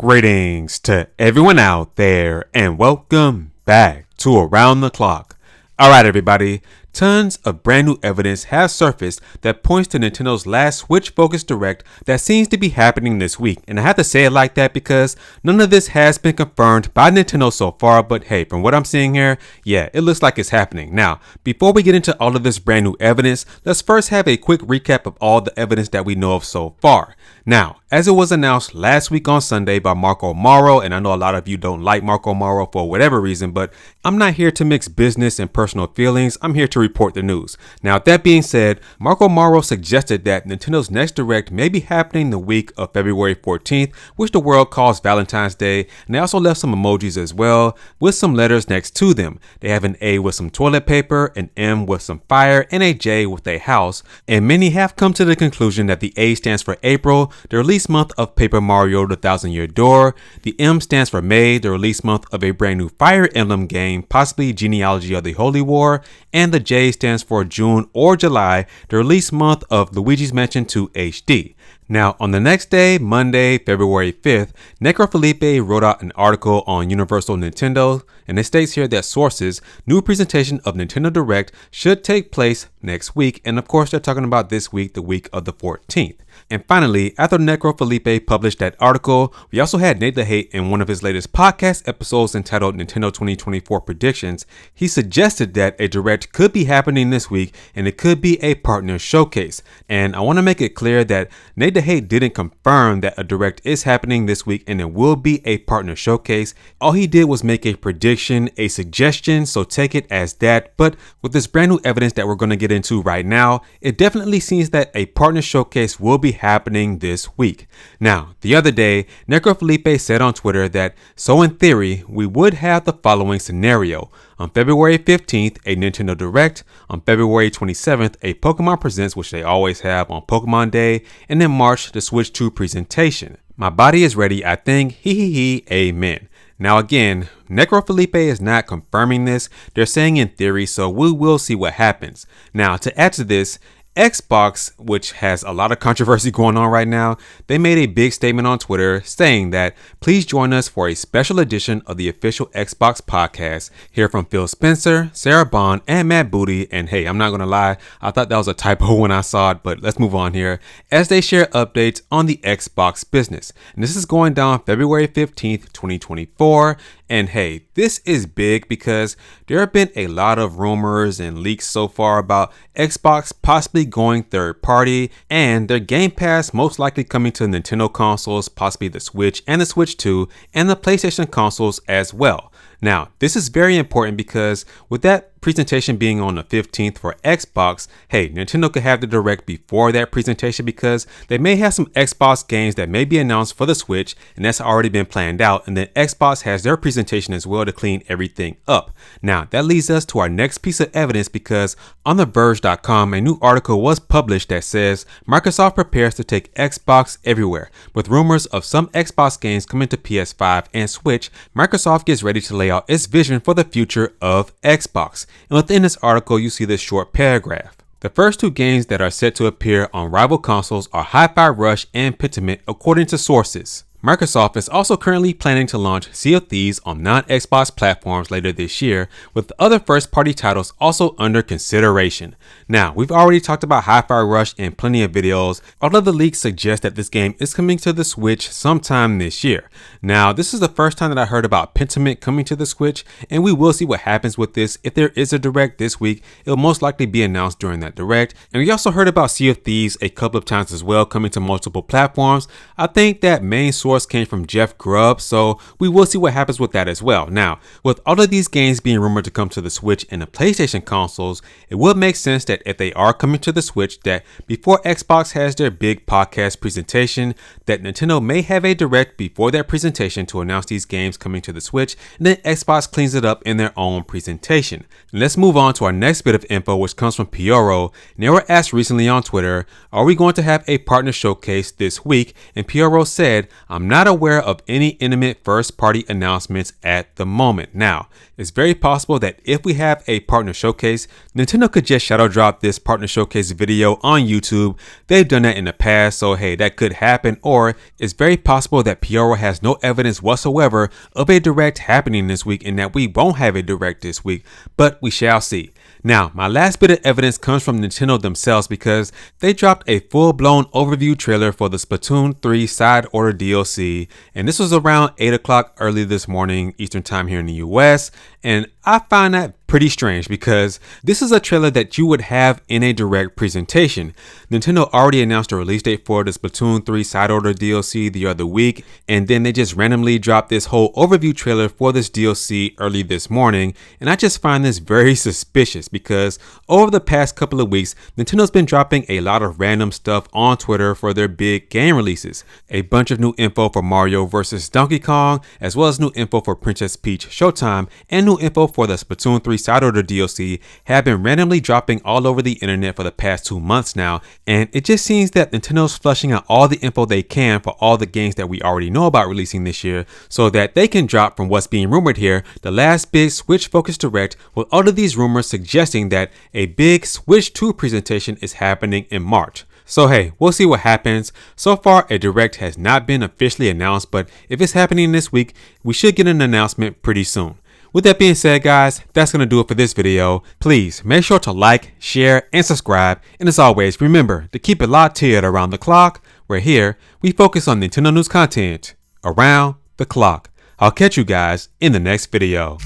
Greetings to everyone out there and welcome back to Around the Clock. Alright everybody, tons of brand new evidence has surfaced that points to Nintendo's last Switch focused direct that seems to be happening this week. And I have to say it like that because none of this has been confirmed by Nintendo so far, but hey, from what I'm seeing here, yeah, it looks like it's happening. Now, before we get into all of this brand new evidence, let's first have a quick recap of all the evidence that we know of so far. Now, as it was announced last week on Sunday by Marco Mauro, and I know a lot of you don't like Marco Mauro for whatever reason, but I'm not here to mix business and personal feelings. I'm here to report the news. Now, that being said, Marco Mauro suggested that Nintendo's next Direct may be happening the week of February 14th, which the world calls Valentine's Day, and they also left some emojis as well, with some letters next to them. They have an A with some toilet paper, an M with some fire, and a J with a house, and many have come to the conclusion that the A stands for April, the release month of Paper Mario The Thousand Year Door. The M stands for May, the release month of a brand new Fire Emblem game, possibly Genealogy of the Holy War. And the J stands for June or July, the release month of Luigi's Mansion 2 HD. Now, on the next day, Monday, February 5th, Necrofelipe wrote out an article on Universal Nintendo, and it states here that sources, new presentation of Nintendo Direct should take place next week, and of course they're talking about this week, the week of the 14th. And finally, after Necrofelipe published that article, we also had Nate the Hate in one of his latest podcast episodes entitled Nintendo 2024 Predictions. He suggested that a Direct could be happening this week, and it could be a partner showcase. And I want to make it clear that Nate the Hate didn't confirm that a Direct is happening this week and it will be a partner showcase. All he did was make a prediction, a suggestion, so take it as that. But with this brand new evidence that we're going to get into right now, it definitely seems that a partner showcase will be happening this week. Now, the other day, Necrofelipe said on Twitter that, so in theory, we would have the following scenario. On February 15th, a Nintendo Direct. On February 27th, a Pokemon Presents, which they always have on Pokemon Day. And in March, the Switch 2 presentation. My body is ready, I think. Amen. Now again, Necrofelipe is not confirming this. They're saying in theory, so we will see what happens. Now, to add to this, Xbox, which has a lot of controversy going on right now, they made a big statement on Twitter saying that please join us for a special edition of the official Xbox podcast. Hear from Phil Spencer, Sarah Bond, and Matt Booty. And hey, I'm not going to lie, I thought that was a typo when I saw it, but let's move on here. As they share updates on the Xbox business. And this is going down February 15th, 2024. And hey, this is big because there have been a lot of rumors and leaks so far about Xbox possibly going third party and their Game Pass most likely coming to Nintendo consoles, possibly the Switch and the Switch 2 and the PlayStation consoles as well. Now, this is very important because with that presentation being on the 15th for Xbox, hey, Nintendo could have the Direct before that presentation because they may have some Xbox games that may be announced for the Switch and that's already been planned out, and then Xbox has their presentation as well to clean everything up. Now, that leads us to our next piece of evidence because on TheVerge.com, a new article was published that says Microsoft prepares to take Xbox everywhere. With rumors of some Xbox games coming to PS5 and Switch, Microsoft gets ready to lay out its vision for the future of Xbox. And within this article, you see this short paragraph. The first two games that are set to appear on rival consoles are Hi-Fi Rush and Pentiment, according to sources. Microsoft is also currently planning to launch Sea of Thieves on non-Xbox platforms later this year, with other first-party titles also under consideration. Now, we've already talked about Hi-Fi Rush in plenty of videos. All of the leaks suggest that this game is coming to the Switch sometime this year. Now, this is the first time that I heard about Pentiment coming to the Switch, and we will see what happens with this. If there is a Direct this week, it'll most likely be announced during that Direct. And we also heard about Sea of Thieves a couple of times as well, coming to multiple platforms. I think that main source came from Jeff Grubb, so we will see what happens with that as well. Now, with all of these games being rumored to come to the Switch and the PlayStation consoles, it would make sense that if they are coming to the Switch, that before Xbox has their big podcast presentation, that Nintendo may have a Direct before that presentation to announce these games coming to the Switch, and then Xbox cleans it up in their own presentation. And let's move on to our next bit of info, which comes from Pioro. And they were asked recently on Twitter, are we going to have a partner showcase this week? And Pioro said, I'm not aware of any intimate first-party announcements at the moment. Now, it's very possible that if we have a partner showcase, Nintendo could just shadow drop this partner showcase video on YouTube. They've done that in the past, so hey, that could happen. Or it's very possible that Pyoro has no evidence whatsoever of a direct happening this week and that we won't have a direct this week, but we shall see. Now, my last bit of evidence comes from Nintendo themselves because they dropped a full-blown overview trailer for the Splatoon 3 Side Order DLC, and this was around 8 o'clock early this morning Eastern time here in the US, and I find that pretty strange because this is a trailer that you would have in a direct presentation. Nintendo already announced a release date for the Splatoon 3 Side Order DLC the other week, and then they just randomly dropped this whole overview trailer for this DLC early this morning, and I just find this very suspicious because over the past couple of weeks, Nintendo's been dropping a lot of random stuff on Twitter for their big game releases. A bunch of new info for Mario vs. Donkey Kong, as well as new info for Princess Peach Showtime, and new info for the Splatoon 3 Side Order DLC have been randomly dropping all over the internet for the past 2 months now, and it just seems that Nintendo's flushing out all the info they can for all the games that we already know about releasing this year so that they can drop, from what's being rumored here, the last big Switch focused direct, with all of these rumors suggesting that a big Switch 2 presentation is happening in March. So hey, we'll see what happens. So far, a direct has not been officially announced, but if it's happening this week, we should get an announcement pretty soon. With that being said, guys, that's going to do it for this video. Please make sure to like, share, and subscribe. And as always, remember to keep it locked here at Around the Clock, where here we focus on Nintendo news content around the clock. I'll catch you guys in the next video.